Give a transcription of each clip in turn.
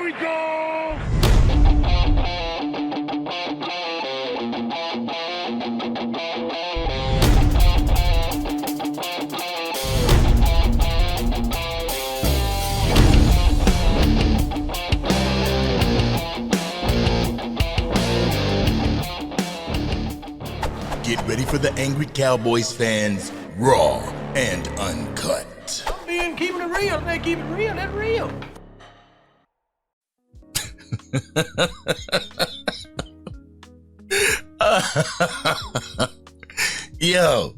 Here we go! Get ready for the Angry Cowboys fans, Raw and Uncut. I'm keeping it real. They keep it real. That's real. Yo,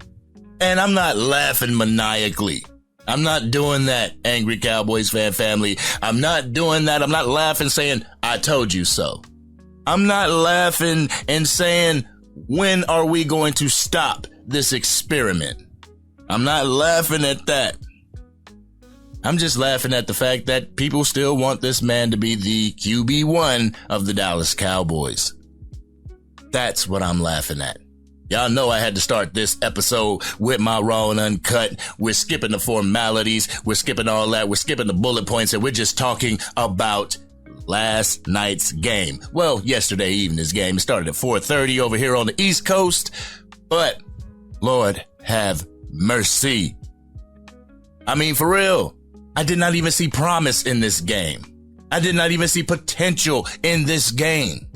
and I'm not laughing maniacally. I'm not doing that, Angry Cowboys fan family. I'm not doing that. I'm not laughing saying, I told you so. I'm not laughing and saying, when are we going to stop this experiment? I'm not laughing at that. I'm just laughing at the fact that people still want this man to be the QB1 of the Dallas Cowboys. That's what I'm laughing at. Y'all know I had to start this episode with my Raw and Uncut. We're skipping the formalities. We're skipping all that. We're skipping the bullet points, and we're just talking about last night's game. Well, yesterday evening's game. It started at 4:30 over here on the East Coast, but Lord have mercy. I mean, for real, I did not even see promise in this game. I did not even see potential in this game.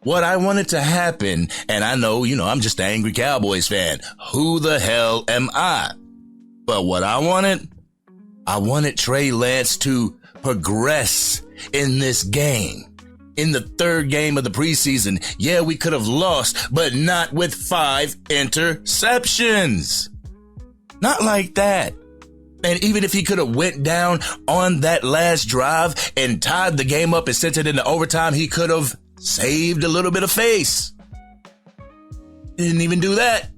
What I wanted to happen, and I know, I'm just an Angry Cowboys fan. Who the hell am I? But what I wanted Trey Lance to progress in this game. In the third game of the preseason, yeah, we could have lost, but not with 5 interceptions. Not like that. And even if he could have went down on that last drive and tied the game up and sent it into overtime, he could have saved a little bit of face. Didn't even do that.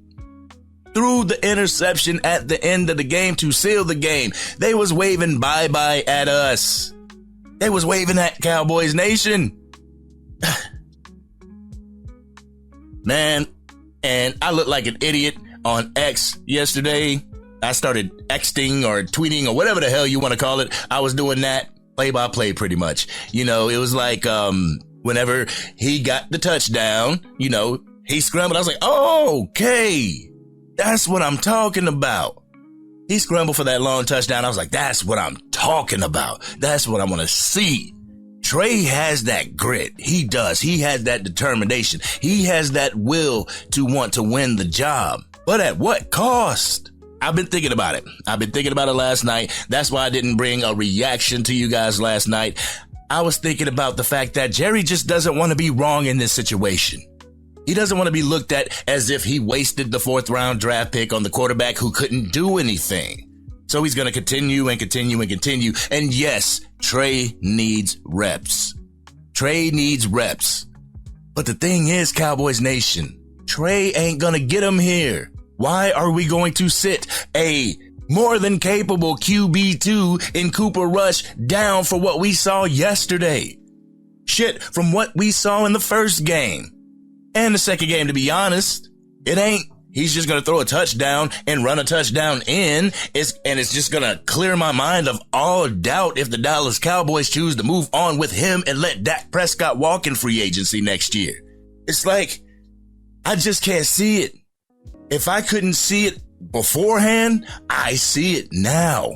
Threw the interception at the end of the game to seal the game. They was waving bye-bye at us. They was waving at Cowboys Nation. Man, and I looked like an idiot on X yesterday. I started Xing or tweeting or whatever the hell you want to call it. I was doing that play-by-play pretty much. It was like whenever he got the touchdown, he scrambled. I was like, oh, okay, that's what I'm talking about. He scrambled for that long touchdown. I was like, that's what I'm talking about. That's what I want to see. Trey has that grit. He does. He has that determination. He has that will to want to win the job. But at what cost? I've been thinking about it. I've been thinking about it last night. That's why I didn't bring a reaction to you guys last night. I was thinking about the fact that Jerry just doesn't want to be wrong in this situation. He doesn't want to be looked at as if he wasted the 4th round draft pick on the quarterback who couldn't do anything. So he's going to continue and continue and continue. And yes, Trey needs reps. Trey needs reps. But the thing is, Cowboys Nation, Trey ain't going to get him here. Why are we going to sit a more than capable QB2 in Cooper Rush down for what we saw yesterday? Shit, from what we saw in the first game. And the second game, to be honest, it ain't. He's just going to throw a touchdown and run a touchdown in. It's just going to clear my mind of all doubt if the Dallas Cowboys choose to move on with him and let Dak Prescott walk in free agency next year. It's like, I just can't see it. If I couldn't see it beforehand, I see it now.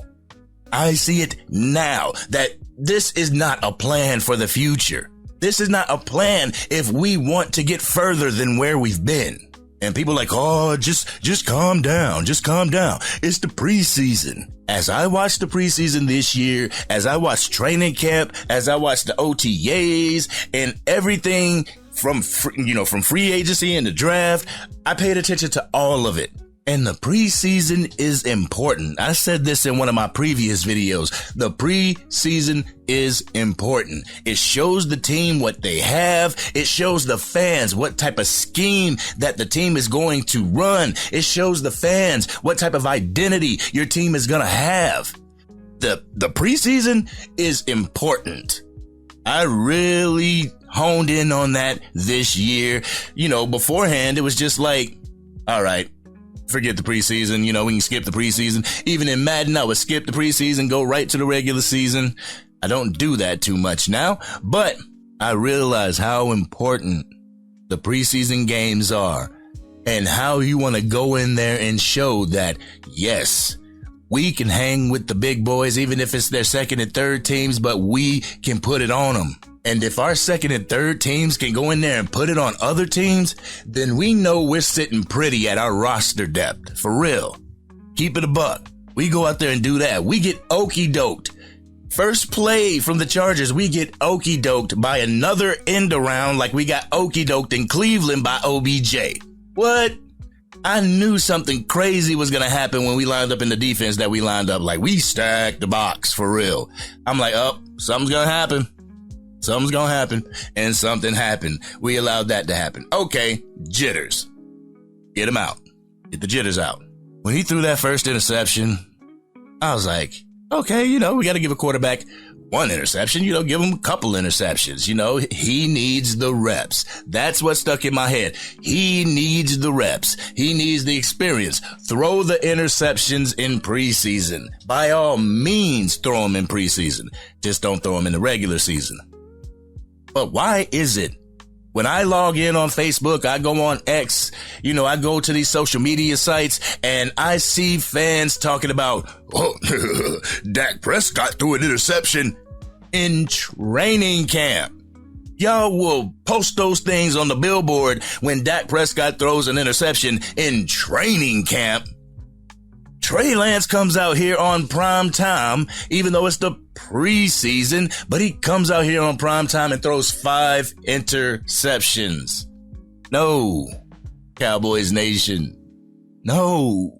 I see it now that this is not a plan for the future. This is not a plan if we want to get further than where we've been. And people are like, oh, just calm down. Just calm down. It's the preseason. As I watched the preseason this year, as I watched training camp, as I watched the OTAs and everything from free agency and the draft, I paid attention to all of it. And the preseason is important. I said this in one of my previous videos. The preseason is important. It shows the team what they have. It shows the fans what type of scheme that the team is going to run. It shows the fans what type of identity your team is going to have. The preseason is important. I really honed in on that this year. Beforehand, it was just like, all right, forget the preseason. You know, we can skip the preseason. Even in Madden, I would skip the preseason, go right to the regular season. I don't do that too much now, but I realize how important the preseason games are and how you want to go in there and show that, yes, we can hang with the big boys, even if it's their second and third teams, but we can put it on them. And if our second and third teams can go in there and put it on other teams, then we know we're sitting pretty at our roster depth. For real. Keep it a buck. We go out there and do that. We get okey-doked. First play from the Chargers, we get okey-doked by another end around like we got okey-doked in Cleveland by OBJ. What? I knew something crazy was going to happen when we lined up in the defense that we lined up. Like, we stacked the box for real. I'm like, oh, something's going to happen. Something's going to happen. And something happened. We allowed that to happen. Okay, jitters. Get him out. Get the jitters out. When he threw that first interception, I was like, okay, you know, we got to give a quarterback one interception, you know, give him a couple interceptions. You know, he needs the reps. That's what stuck in my head. He needs the reps. He needs the experience. Throw the interceptions in preseason. By all means, throw them in preseason. Just don't throw them in the regular season. But why is it when I log in on Facebook, I go on X, you know, I go to these social media sites and I see fans talking about, oh, Dak Prescott threw an interception in training camp. Y'all will post those things on the billboard when Dak Prescott throws an interception in training camp. Trey Lance comes out here on prime time, even though it's the preseason, but he comes out here on prime time and throws 5 interceptions. No, Cowboys Nation. No.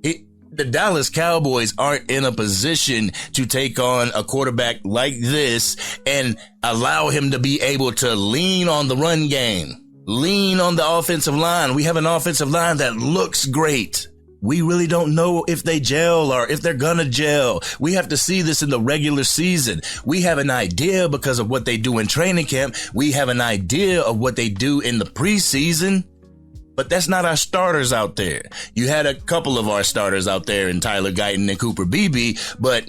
The Dallas Cowboys aren't in a position to take on a quarterback like this and allow him to be able to lean on the run game, lean on the offensive line. We have an offensive line that looks great. We really don't know if they gel or if they're gonna gel. We have to see this in the regular season. We have an idea because of what they do in training camp. We have an idea of what they do in the preseason, but that's not our starters out there. You had a couple of our starters out there in Tyler Guyton and Cooper Beebe, but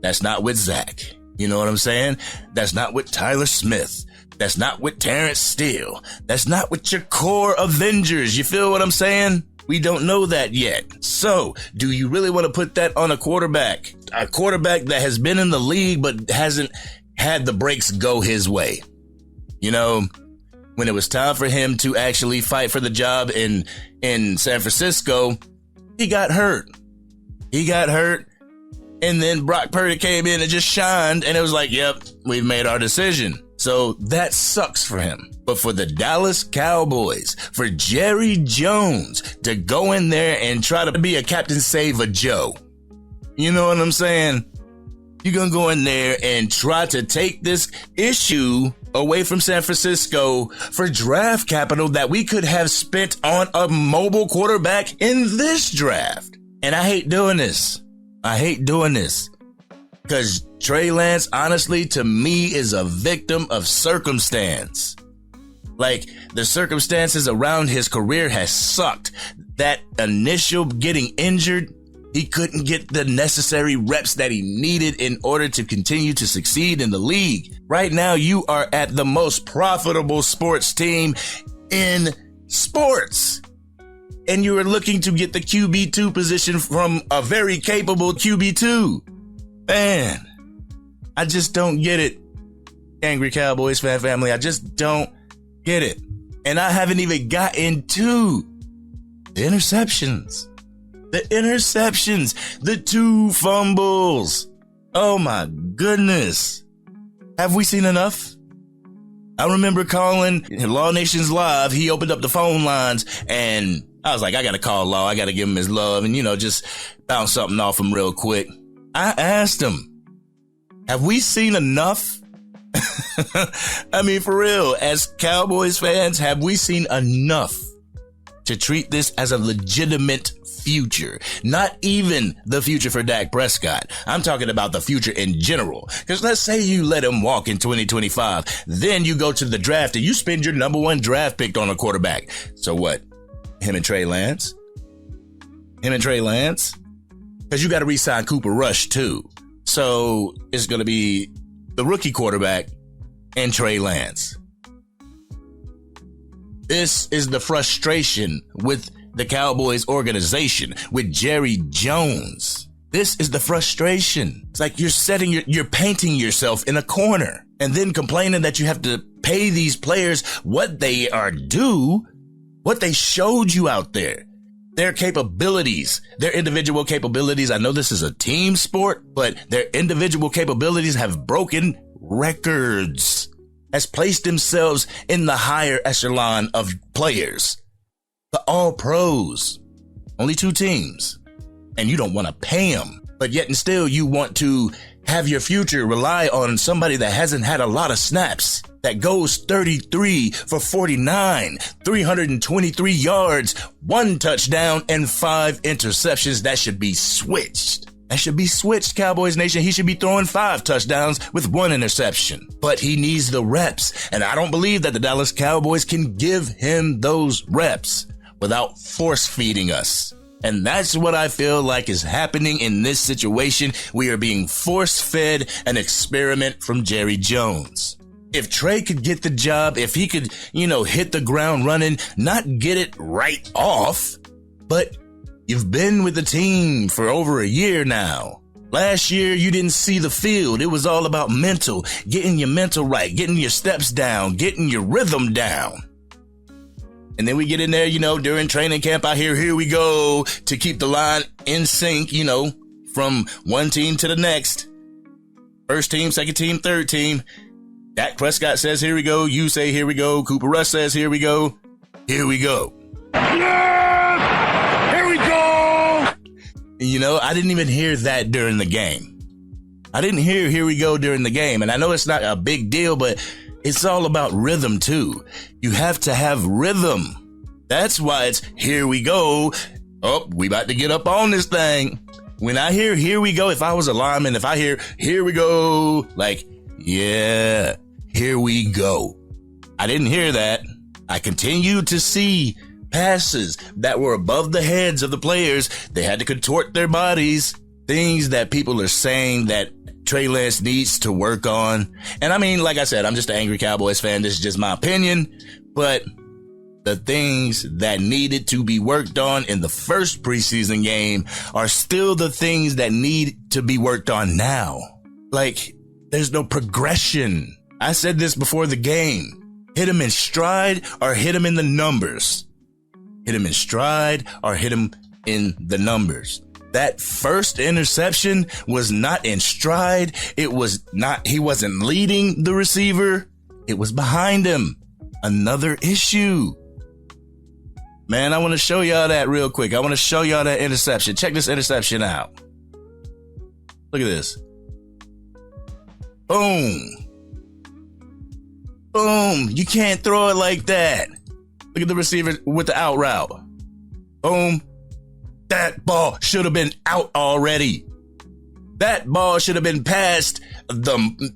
that's not with Zach. You know what I'm saying? That's not with Tyler Smith. That's not with Terrence Steele. That's not with your core Avengers. You feel what I'm saying? We don't know that yet. So, do you really want to put that on a quarterback? A quarterback that has been in the league but hasn't had the breaks go his way. You know, when it was time for him to actually fight for the job in San Francisco, he got hurt. He got hurt. And then Brock Purdy came in and just shined. And it was like, yep, we've made our decision. So that sucks for him. But for the Dallas Cowboys, for Jerry Jones to go in there and try to be a Captain Save-A-Joe, you know what I'm saying? You're going to go in there and try to take this issue away from San Francisco for draft capital that we could have spent on a mobile quarterback in this draft. And I hate doing this. I hate doing this. Because Trey Lance, honestly, to me, is a victim of circumstance. Like, the circumstances around his career has sucked. That initial getting injured, he couldn't get the necessary reps that he needed in order to continue to succeed in the league. Right now, you are at the most profitable sports team in sports. And you are looking to get the QB2 position from a very capable QB2. Man, I just don't get it. Angry Cowboys fan family, I just don't get it. And I haven't even got into the interceptions. The interceptions. The 2 fumbles. Oh my goodness. Have we seen enough? I remember calling Law Nations Live. He opened up the phone lines and I was like, I got to call Law. I got to give him his love and, you know, just bounce something off him real quick. I asked him, have we seen enough? I mean, for real, as Cowboys fans, have we seen enough to treat this as a legitimate future? Not even the future for Dak Prescott. I'm talking about the future in general. Because let's say you let him walk in 2025. Then you go to the draft and you spend your number 1 draft pick on a quarterback. So what? Him and Trey Lance? Him and Trey Lance? Because you got to re-sign Cooper Rush too. So it's going to be the rookie quarterback and Trey Lance. This is the frustration with the Cowboys organization, with Jerry Jones. This is the frustration. It's like you're painting yourself in a corner and then complaining that you have to pay these players what they are due, what they showed you out there. Their capabilities, their individual capabilities. I know this is a team sport, but their individual capabilities have broken records, has placed themselves in the higher echelon of players. The all pros, only 2 teams, and you don't want to pay them, but yet and still you want to have your future rely on somebody that hasn't had a lot of snaps, that goes 33 for 49, 323 yards, 1 touchdown, and 5 interceptions. That should be switched. That should be switched, Cowboys Nation. He should be throwing 5 touchdowns with 1 interception. But he needs the reps, and I don't believe that the Dallas Cowboys can give him those reps without force feeding us. And that's what I feel like is happening in this situation. We are being force-fed an experiment from Jerry Jones. If Trey could get the job, if he could, hit the ground running, not get it right off, but you've been with the team for over a year now. Last year, you didn't see the field. It was all about mental, getting your mental right, getting your steps down, getting your rhythm down. And then we get in there, during training camp, I hear, here we go, to keep the line in sync, from one team to the next. First team, second team, third team. Dak Prescott says, here we go. You say, here we go. Cooper Rush says, here we go. Here we go. Yes! Here we go! I didn't even hear that during the game. I didn't hear, here we go, during the game. And I know it's not a big deal, but it's all about rhythm too. You have to have rhythm. That's why it's here we go. Oh, we about to get up on this thing. When I hear here we go, if I was a lineman, if I hear here we go, like, yeah, here we go. I didn't hear that. I continued to see passes that were above the heads of the players. They had to contort their bodies. Things that people are saying that Trey Lance needs to work on. And I mean, like I said, I'm just an angry Cowboys fan. This is just my opinion. But the things that needed to be worked on in the first preseason game are still the things that need to be worked on now. Like, there's no progression. I said this before the game. Hit him in stride or hit him in the numbers. Hit him in stride or hit him in the numbers. That first interception was not in stride. It was not, he wasn't leading the receiver. It was behind him. Another issue. Man, I want to show y'all that real quick. I want to show y'all that interception. Check this interception out. Look at this. Boom. Boom. You can't throw it like that. Look at the receiver with the out route. Boom. That ball should have been out already. That ball should have been past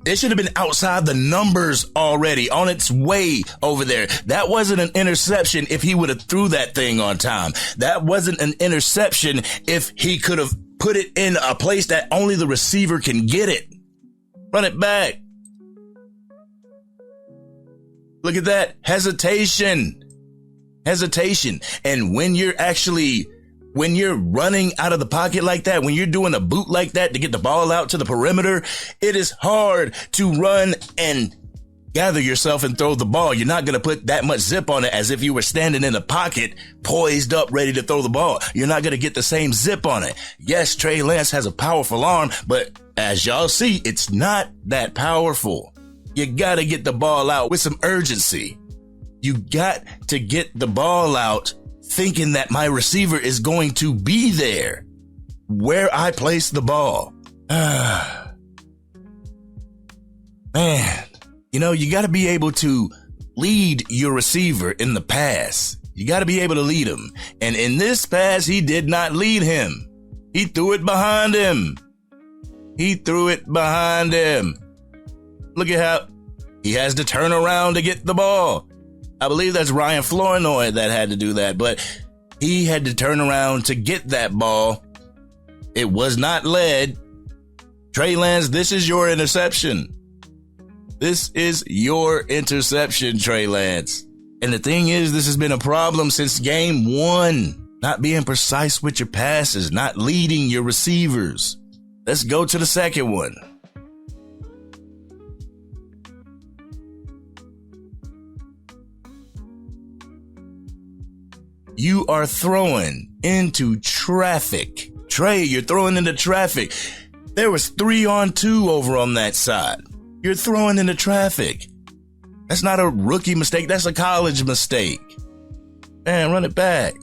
it should have been outside the numbers already, on its way over there. That wasn't an interception if he would have threw that thing on time. That wasn't an interception if he could have put it in a place that only the receiver can get it. Run it back. Look at that. Hesitation. And when you're running out of the pocket like that, when you're doing a boot like that to get the ball out to the perimeter, it is hard to run and gather yourself and throw the ball. You're not going to put that much zip on it as if you were standing in a pocket, poised up, ready to throw the ball. You're not going to get the same zip on it. Yes, Trey Lance has a powerful arm, but as y'all see, it's not that powerful. You got to get the ball out with some urgency. You got to get the ball out thinking that my receiver is going to be there where I place the ball. Man, you got to be able to lead your receiver in the pass. You got to be able to lead him. And in this pass, he did not lead him. He threw it behind him. Look at how he has to turn around to get the ball. I believe that's Ryan Flournoy that had to do that. But He had to turn around to get that ball. It was not led. Trey Lance, this is your interception. This is your interception, Trey Lance. And the thing is, this has been a problem since game one. Not being precise with your passes, not leading your receivers. Let's go to the second one. You are throwing into traffic. Trey, you're throwing into traffic. There was 3-on-2 over on that side. You're throwing into traffic. That's not a rookie mistake. That's a college mistake. Man, run it back.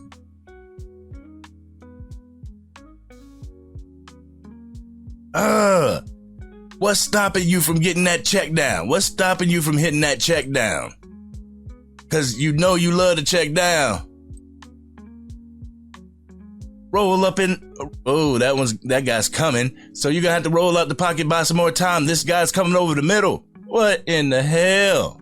What's stopping you from getting that check down? What's stopping you from hitting that check down? Because you know you love to check down. Roll up in. Oh, that guy's coming. So you're going to have to roll out the pocket, buy some more time. This guy's coming over the middle. What in the hell?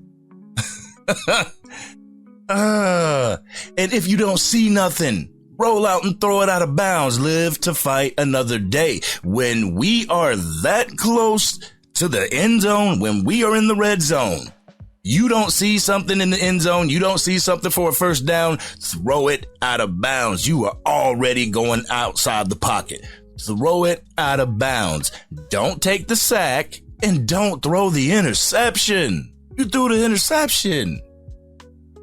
And if you don't see nothing, roll out and throw it out of bounds. Live to fight another day. When we are that close to the end zone, when we are in the red zone, you don't see something in the end zone, you don't see something for a first down, throw it out of bounds. You are already going outside the pocket. Throw it out of bounds. Don't take the sack and don't throw the interception. You threw the interception.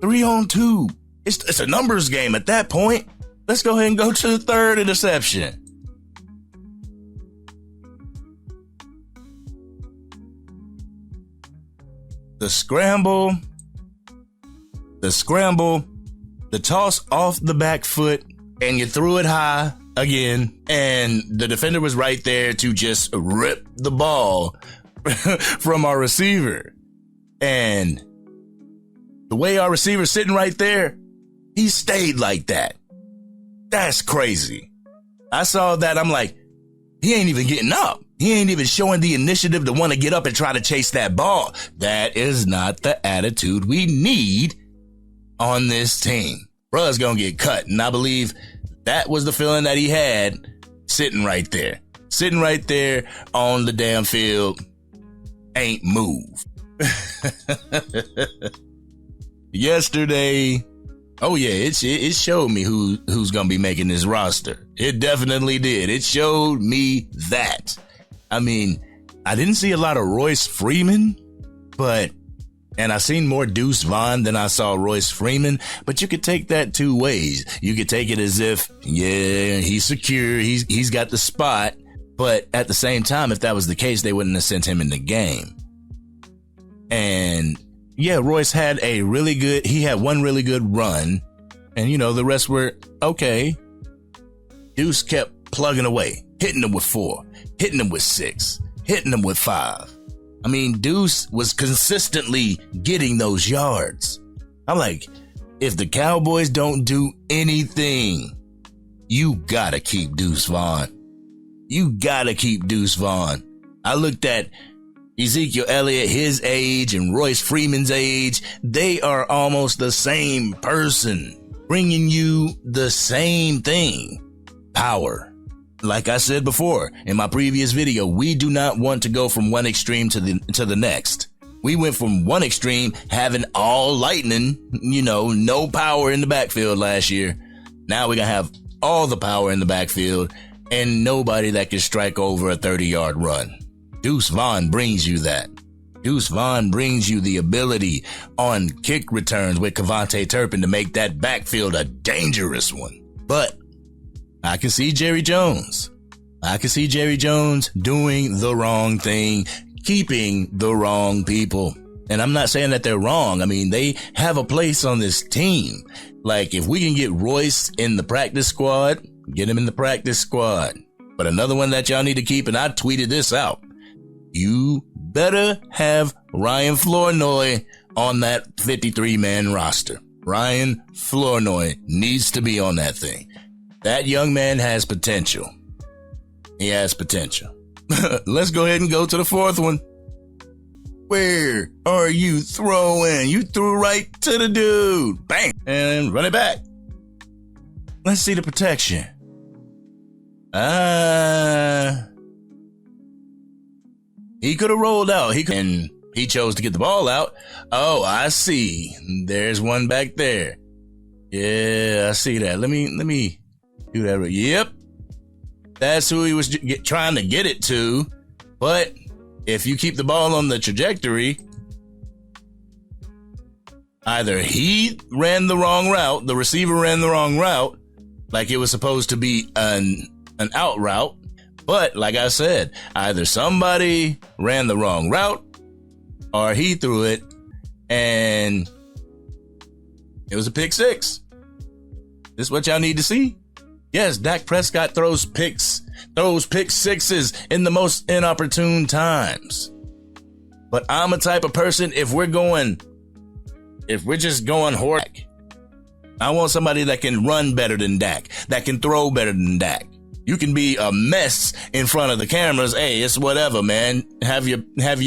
3-on-2. It's a numbers game at that point. Let's go ahead and go to the third interception. The scramble, the toss off the back foot, and you threw it high again, and the defender was right there to just rip the ball from our receiver. And the way our receiver's sitting right there, he stayed like that. That's crazy. I saw that. I'm like, he ain't even getting up. He ain't even showing the initiative to want to get up and try to chase that ball. That is not the attitude we need on this team. Bruh's gonna get cut. And I believe that was the feeling that he had sitting right there on the damn field. Ain't moved. Yesterday, oh yeah, it showed me who's gonna be making this roster. It definitely did. It showed me that. I mean, I didn't see a lot of Royce Freeman, and I seen more Deuce Vaughn than I saw Royce Freeman, but you could take that two ways. You could take it as if, yeah, he's secure, he's got the spot, but at the same time, if that was the case, they wouldn't have sent him in the game. And yeah, Royce had one really good run, and the rest were okay. Deuce kept plugging away, hitting him with 4, hitting him with 6, hitting him with 5. I mean, Deuce was consistently getting those yards. I'm like, if the Cowboys don't do anything, you gotta keep Deuce Vaughn. You gotta keep Deuce Vaughn. I looked at Ezekiel Elliott, his age, and Royce Freeman's age. They are almost the same person, bringing you the same thing. Power. Like I said before in my previous video, we do not want to go from one extreme to the next. We went from one extreme, having all lightning, no power in the backfield last year. Now we're going to have all the power in the backfield and nobody that can strike over a 30-yard run. Deuce Vaughn brings you that. Deuce Vaughn brings you the ability on kick returns with Kevontae Turpin to make that backfield a dangerous one. But I can see Jerry Jones. Doing the wrong thing, keeping the wrong people. And I'm not saying that they're wrong. I mean, they have a place on this team. Like, if we can get Royce in the practice squad, get him in the practice squad. But another one that y'all need to keep, and I tweeted this out, you better have Ryan Flournoy on that 53-man roster. Ryan Flournoy needs to be on that thing. That young man has potential. He has potential. Let's go ahead and go to the fourth one. Where are you throwing? You threw right to the dude. Bang. And run it back. Let's see the protection. He could have rolled out. And he chose to get the ball out. Oh, I see. There's one back there. Yeah, I see that. Let me do that. Yep. That's who he was trying to get it to. But if you keep the ball on the trajectory, either he ran the wrong route, the receiver ran the wrong route, like it was supposed to be an out route. But like I said, either somebody ran the wrong route or he threw it and it was a pick six. This is what y'all need to see. Yes, Dak Prescott throws pick sixes in the most inopportune times. But I'm a type of person, if we're just going horse, I want somebody that can run better than Dak, that can throw better than Dak. You can be a mess in front of the cameras. Hey, it's whatever, man. Have your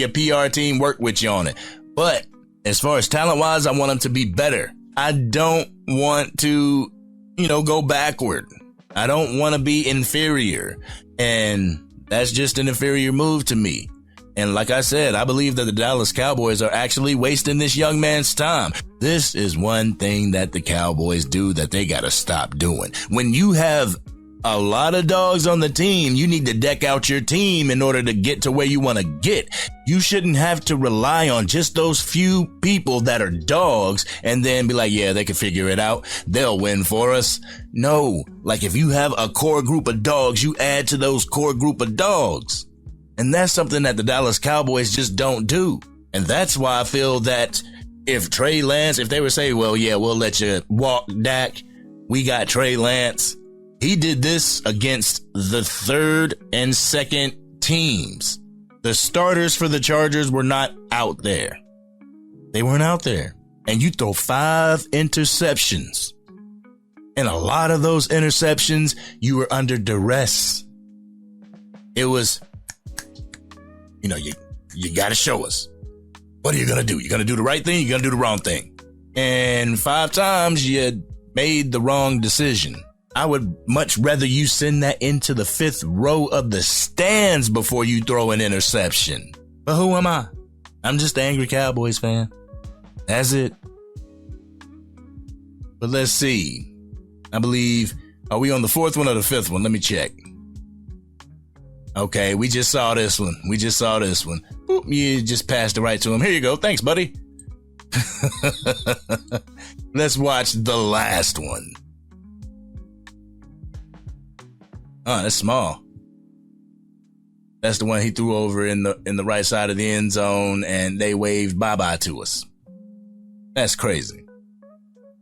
PR team work with you on it. But as far as talent-wise, I want them to be better. I don't want to, go backward. I don't want to be inferior. And that's just an inferior move to me. And like I said, I believe that the Dallas Cowboys are actually wasting this young man's time. This is one thing that the Cowboys do that they got to stop doing. When you have a lot of dogs on the team, you need to deck out your team in order to get to where you want to get. You shouldn't have to rely on just those few people that are dogs and then be like, yeah, they can figure it out. They'll win for us. No, like if you have a core group of dogs, you add to those core group of dogs. And that's something that the Dallas Cowboys just don't do. And that's why I feel that if Trey Lance, if they were saying, well, yeah, we'll let you walk Dak, we got Trey Lance. He did this against the third and second teams. The starters for the Chargers were not out there. They weren't out there. And you throw 5 interceptions. And a lot of those interceptions, you were under duress. It was, you got to show us. What are you going to do? You're going to do the right thing? You're going to do the wrong thing. And 5 times you made the wrong decision. I would much rather you send that into the 5th row of the stands before you throw an interception. But who am I? I'm just an angry Cowboys fan. That's it. But let's see. I believe, are we on the 4th one or the 5th one? Let me check. Okay, we just saw this one. Boop, you just passed it right to him. Here you go. Thanks, buddy. Let's watch the last one. Oh, that's small. That's the one he threw over in the right side of the end zone, and they waved bye-bye to us. That's crazy.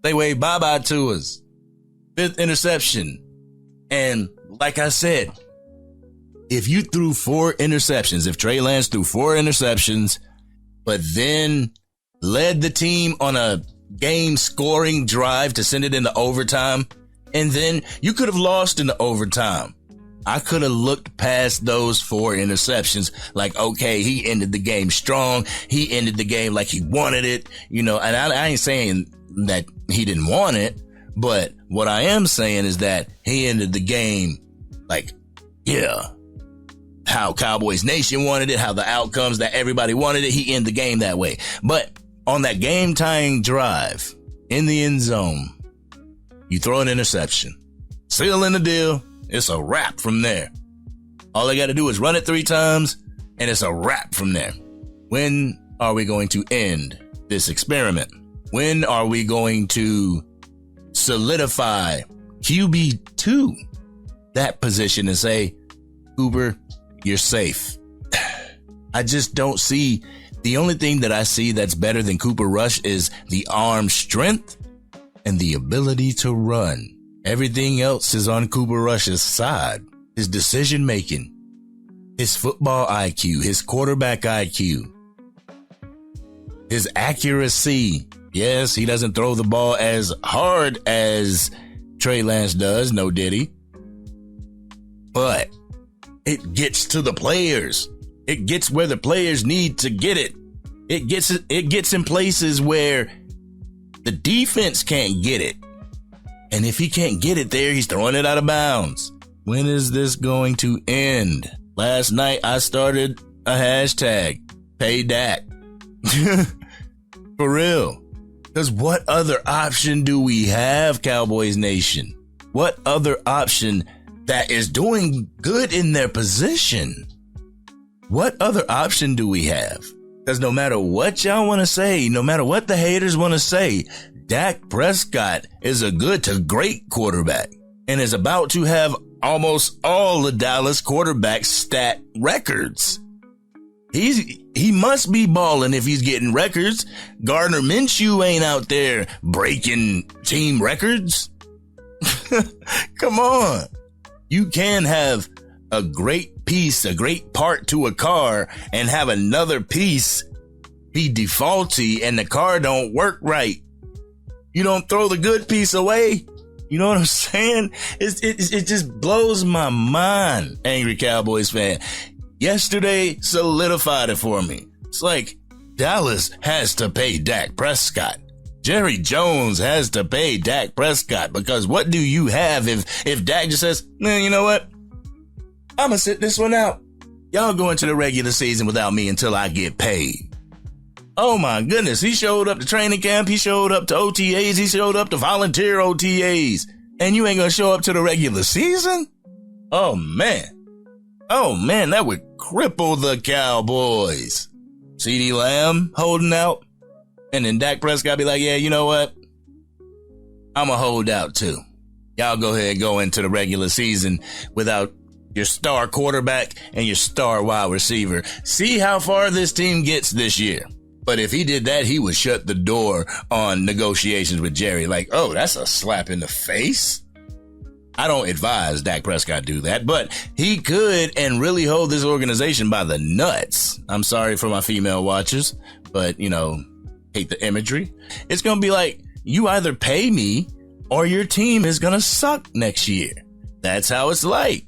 They waved bye-bye to us. 5th interception. And like I said, if you threw 4 interceptions, if Trey Lance threw 4 interceptions, but then led the team on a game-scoring drive to send it into overtime, and then you could have lost in the overtime. I could have looked past those 4 interceptions like, okay, he ended the game strong. He ended the game like he wanted it, and I ain't saying that he didn't want it, but what I am saying is that he ended the game like, yeah, how Cowboys Nation wanted it, how the outcomes that everybody wanted it. He ended the game that way. But on that game-tying drive in the end zone, you throw an interception, seal in the deal. It's a wrap from there. All they got to do is run it 3 times, and it's a wrap from there. When are we going to end this experiment? When are we going to solidify QB2, that position, and say, Cooper, you're safe? I just don't see. The only thing that I see that's better than Cooper Rush is the arm strength and the ability to run. Everything else is on Cooper Rush's side. His decision making, his football IQ, his quarterback IQ, his accuracy. Yes, he doesn't throw the ball as hard as Trey Lance does. No diddy. But it gets to the players. It gets where the players need to get it. It gets in places where the defense can't get it. And if he can't get it there, he's throwing it out of bounds. When is this going to end? Last night, I started a hashtag, pay Dak. For real. Because what other option do we have, Cowboys Nation? What other option that is doing good in their position? What other option do we have? Because no matter what y'all want to say, no matter what the haters want to say, Dak Prescott is a good to great quarterback and is about to have almost all the Dallas quarterback stat records. He must be balling if he's getting records. Gardner Minshew ain't out there breaking team records. Come on. You can have a great piece, a great part to a car and have another piece be defaulty and the car don't work right. You don't throw the good piece away. You know what I'm saying? It just blows my mind, angry Cowboys fan. Yesterday solidified it for me. It's like Dallas has to pay Dak Prescott. Jerry Jones has to pay Dak Prescott because what do you have if Dak just says, man, you know what? I'm going to sit this one out. Y'all go into the regular season without me until I get paid. Oh my goodness. He showed up to training camp. He showed up to OTAs. He showed up to volunteer OTAs. And you ain't going to show up to the regular season? Oh man, that would cripple the Cowboys. CeeDee Lamb holding out. And then Dak Prescott be like, yeah, you know what? I'm a hold out too. Y'all go ahead and go into the regular season without your star quarterback and your star wide receiver. See how far this team gets this year. But if he did that, he would shut the door on negotiations with Jerry. Like, oh, that's a slap in the face. I don't advise Dak Prescott do that, but he could and really hold this organization by the nuts. I'm sorry for my female watchers, but, hate the imagery. It's going to be like, you either pay me or your team is going to suck next year. That's how it's like.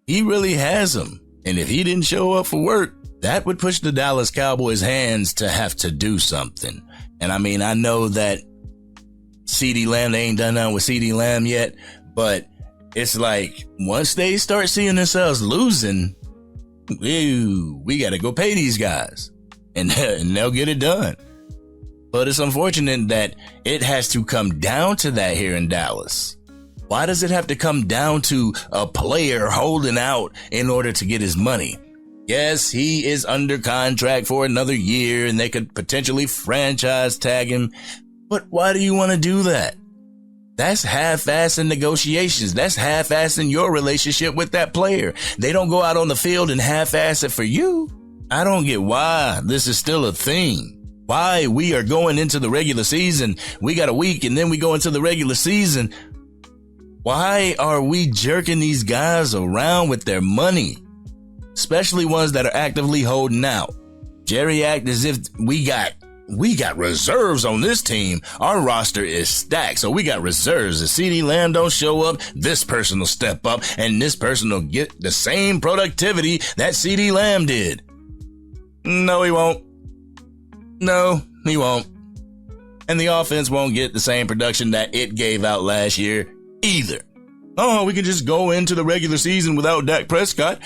He really has them. And if he didn't show up for work, that would push the Dallas Cowboys' hands to have to do something. And I know that CeeDee Lamb, they ain't done nothing with CeeDee Lamb yet, but it's like once they start seeing themselves losing, we got to go pay these guys and they'll get it done. But it's unfortunate that it has to come down to that here in Dallas. Why does it have to come down to a player holding out in order to get his money? Yes, he is under contract for another year and they could potentially franchise tag him. But why do you want to do that? That's half-assing negotiations. That's half-assing your relationship with that player. They don't go out on the field and half-ass it for you. I don't get why this is still a thing. Why we are going into the regular season. We got a week and then we go into the regular season. Why are we jerking these guys around with their money? Especially ones that are actively holding out. Jerry act as if we got reserves on this team. Our roster is stacked, so we got reserves. If CeeDee Lamb don't show up, this person will step up, and this person will get the same productivity that CeeDee Lamb did. No, he won't. No, he won't. And the offense won't get the same production that it gave out last year either. Oh, we can just go into the regular season without Dak Prescott.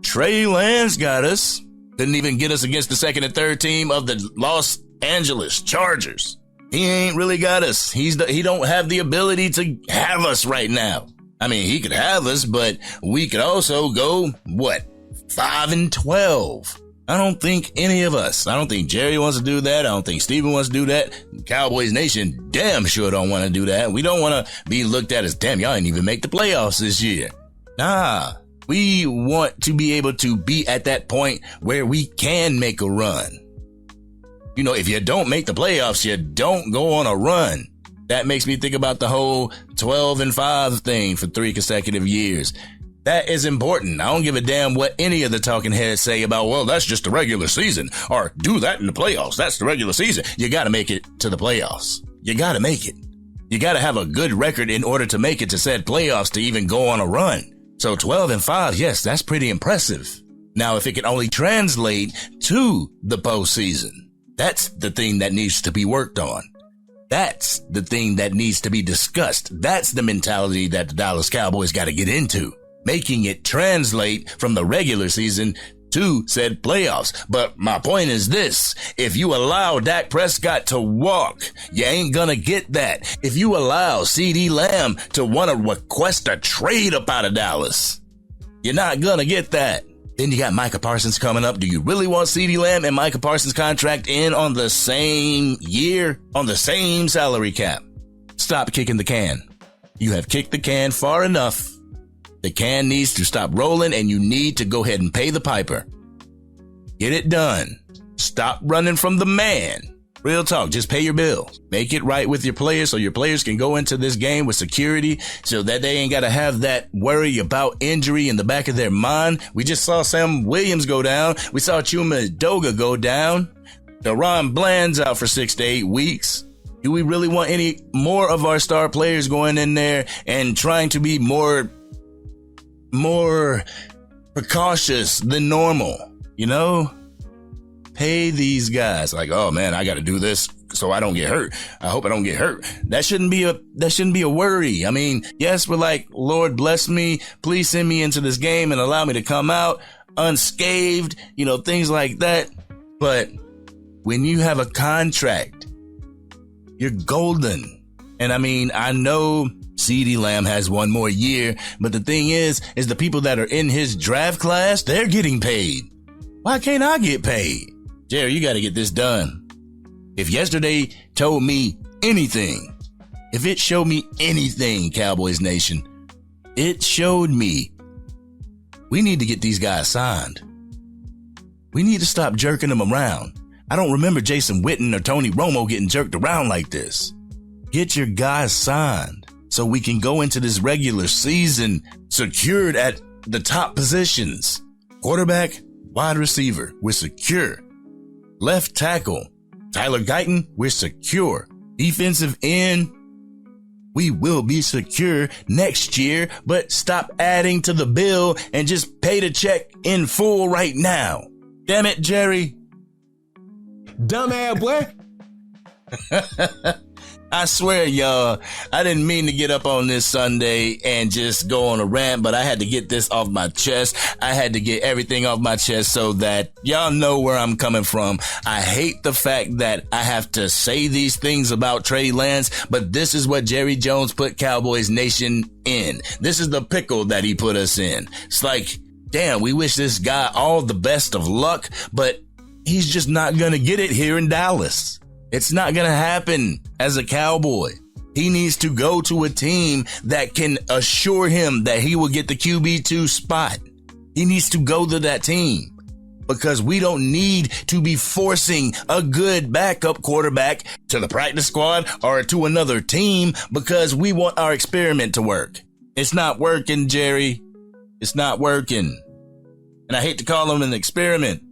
Trey Lance got us. Couldn't even get us against the second and third team of the Los Angeles Chargers. He ain't really got us. He don't have the ability to have us right now. He could have us, but we could also go, 5-12. I don't think any of us. I don't think Jerry wants to do that. I don't think Steven wants to do that. Cowboys Nation damn sure don't want to do that. We don't want to be looked at as, damn, y'all didn't even make the playoffs this year. Nah. We want to be able to be at that point where we can make a run. If you don't make the playoffs, you don't go on a run. That makes me think about the whole 12-5 thing for 3 consecutive years. That is important. I don't give a damn what any of the talking heads say about, well, that's just the regular season, or do that in the playoffs. That's the regular season. You got to make it to the playoffs. You got to make it. You got to have a good record in order to make it to said playoffs to even go on a run. So 12-5, yes, that's pretty impressive. Now, if it can only translate to the postseason, that's the thing that needs to be worked on. That's the thing that needs to be discussed. That's the mentality that the Dallas Cowboys got to get into, making it translate from the regular season to said playoffs. But my point is this: if you allow Dak Prescott to walk, you ain't gonna get that. If you allow CeeDee Lamb to want to request a trade up out of Dallas, you're not gonna get that. Then you got Micah Parsons coming up. Do you really want CeeDee Lamb and Micah Parsons' contract in on the same year, on the same salary cap? Stop kicking the can. You have kicked the can far enough. The can needs to stop rolling, and you need to go ahead and pay the piper. Get it done. Stop running from the man. Real talk, just pay your bills. Make it right with your players so your players can go into this game with security so that they ain't got to have that worry about injury in the back of their mind. We just saw Sam Williams go down. We saw Chuma Edoga go down. Deron Bland's out for 6 to 8 weeks. Do we really want any more of our star players going in there and trying to be more precautious than normal? You know? Pay these guys. Like, oh man, I got to do this so I don't get hurt. I hope I don't get hurt. That shouldn't be a worry. I mean, yes, we're like, Lord bless me. Please send me into this game and allow me to come out unscathed, you know, things like that. But when you have a contract, you're golden. And I mean, I know CeeDee Lamb has one more year, but the thing is the people that are in his draft class, they're getting paid. Why can't I get paid? Jerry, you got to get this done. If yesterday told me anything, if it showed me anything, Cowboys Nation, it showed me we need to get these guys signed. We need to stop jerking them around. I don't remember Jason Witten or Tony Romo getting jerked around like this. Get your guys signed so we can go into this regular season secured at the top positions. Quarterback, wide receiver, we're secure. Left tackle, Tyler Guyton, we're secure. Defensive end, we will be secure next year, but stop adding to the bill and just pay the check in full right now. Damn it, Jerry. Dumbass boy. I swear, y'all, I didn't mean to get up on this Sunday and just go on a rant, but I had to get this off my chest. I had to get everything off my chest so that y'all know where I'm coming from. I hate the fact that I have to say these things about Trey Lance, but this is what Jerry Jones put Cowboys Nation in. This is the pickle that he put us in. It's like, damn, we wish this guy all the best of luck, but he's just not going to get it here in Dallas. It's not going to happen as a Cowboy. He needs to go to a team that can assure him that he will get the QB2 spot. He needs to go to that team because we don't need to be forcing a good backup quarterback to the practice squad or to another team because we want our experiment to work. It's not working, Jerry. It's not working. And I hate to call him an experiment,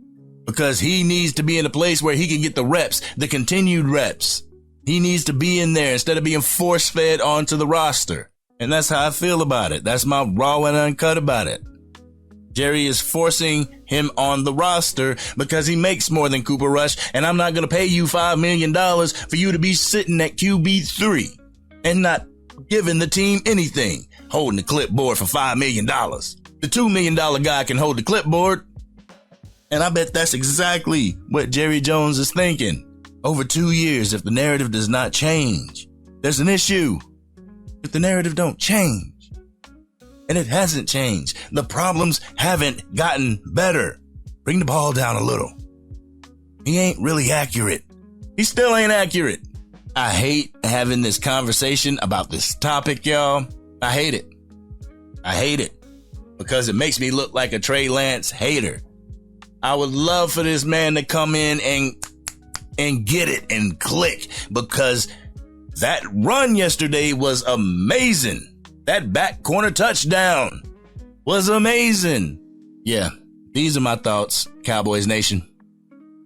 because he needs to be in a place where he can get the reps, the continued reps. He needs to be in there instead of being force-fed onto the roster. And that's how I feel about it. That's my raw and uncut about it. Jerry is forcing him on the roster because he makes more than Cooper Rush, and I'm not going to pay you $5 million for you to be sitting at QB3 and not giving the team anything, holding the clipboard for $5 million. The $2 million guy can hold the clipboard. And I bet that's exactly what Jerry Jones is thinking. Over 2 years, if the narrative does not change, there's an issue. If the narrative don't change, and it hasn't changed, the problems haven't gotten better. Bring the ball down a little. He ain't really accurate. He still ain't accurate. I hate having this conversation about this topic, y'all. I hate it. I hate it because it makes me look like a Trey Lance hater. I would love for this man to come in and get it and click, because that run yesterday was amazing. That back corner touchdown was amazing. Yeah, these are my thoughts, Cowboys Nation.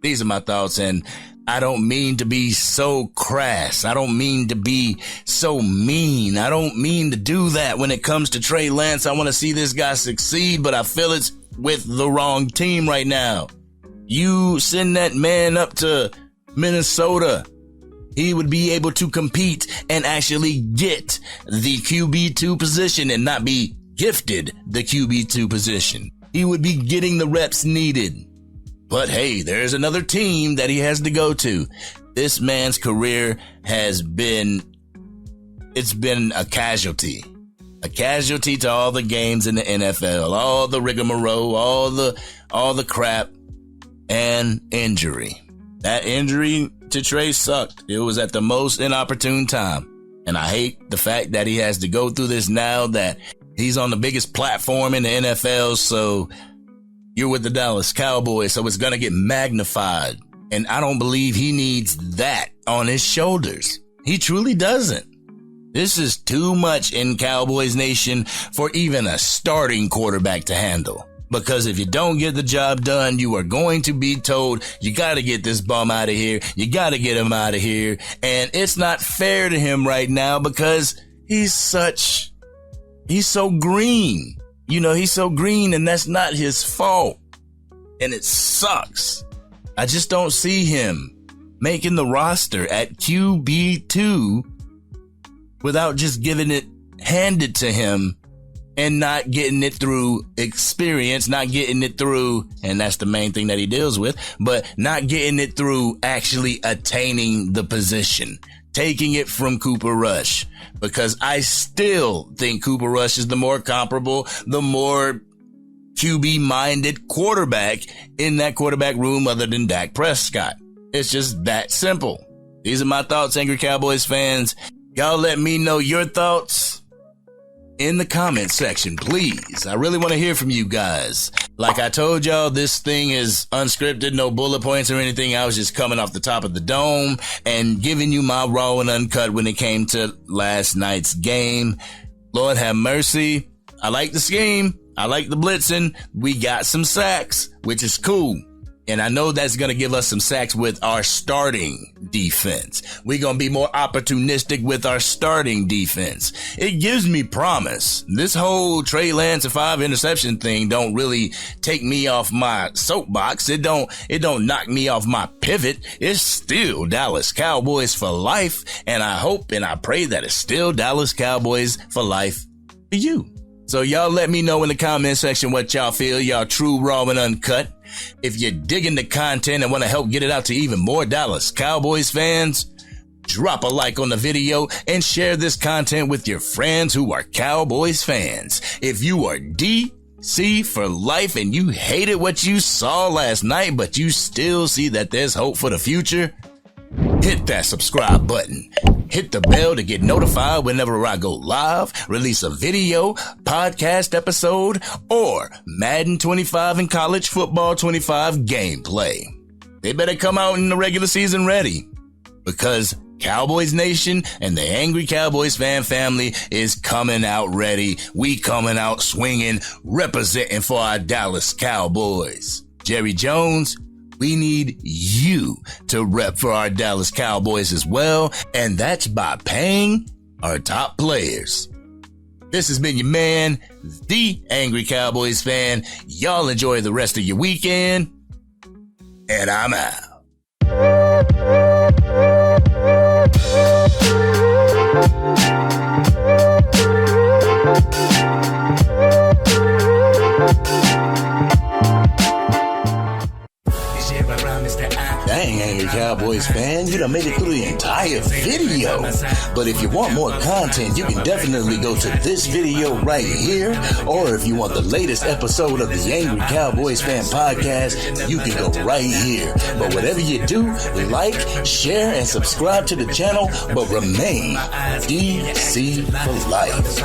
These are my thoughts, and I don't mean to be so crass. I don't mean to be so mean. I don't mean to do that when it comes to Trey Lance. I want to see this guy succeed, but I feel it's with the wrong team right now. You send that man up to Minnesota He would be able to compete and actually get the QB2 position and not be gifted the QB2 position. He would be getting the reps needed. But hey, there's another team that he has to go to. This man's career has been a casualty. A casualty to all the games in the NFL, all the rigmarole, all the crap, and injury. That injury to Trey sucked. It was at the most inopportune time. And I hate the fact that he has to go through this now that he's on the biggest platform in the NFL. So you're with the Dallas Cowboys, so it's going to get magnified. And I don't believe he needs that on his shoulders. He truly doesn't. This is too much in Cowboys Nation for even a starting quarterback to handle. Because if you don't get the job done, you are going to be told, you got to get this bum out of here. You got to get him out of here. And it's not fair to him right now because he's so green. You know, he's so green and that's not his fault. And it sucks. I just don't see him making the roster at QB2 without just getting it handed to him and not getting it through experience, not getting it through, and that's the main thing that he deals with, but not getting it through actually attaining the position, taking it from Cooper Rush, because I still think Cooper Rush is the more comparable, the more QB-minded quarterback in that quarterback room other than Dak Prescott. It's just that simple. These are my thoughts, Angry Cowboys fans. Y'all let me know your thoughts in the comment section, please. I really want to hear from you guys. Like I told y'all, this thing is unscripted, no bullet points or anything. I was just coming off the top of the dome and giving you my raw and uncut when it came to last night's game. Lord have mercy. I like the scheme. I like the blitzing. We got some sacks, which is cool. And I know that's going to give us some sacks with our starting defense. We're going to be more opportunistic with our starting defense. It gives me promise. This whole Trey Lance and 5 interception thing don't really take me off my soapbox. It don't knock me off my pivot. It's still Dallas Cowboys for life. And I hope and I pray that it's still Dallas Cowboys for life for you. So y'all let me know in the comment section what y'all feel, y'all true, raw, and uncut. If you're digging the content and want to help get it out to even more Dallas Cowboys fans, drop a like on the video and share this content with your friends who are Cowboys fans. If you are DC for life and you hated what you saw last night, but you still see that there's hope for the future, hit that subscribe button. Hit the bell to get notified whenever I go live, release a video, podcast episode, or Madden 25 and College Football 25 gameplay. They better come out in the regular season ready, because Cowboys Nation and the Angry Cowboys fan family is coming out ready. We coming out swinging, representing for our Dallas Cowboys. Jerry Jones, we need you to rep for our Dallas Cowboys as well, and that's by paying our top players. This has been your man, the Angry Cowboys fan. Y'all enjoy the rest of your weekend, and I'm out. Dang, Angry Cowboys fan, you done made it through the entire video. But if you want more content, you can definitely go to this video right here. Or if you want the latest episode of the Angry Cowboys fan podcast, you can go right here. But whatever you do, like, share, and subscribe to the channel, but remain DC for life.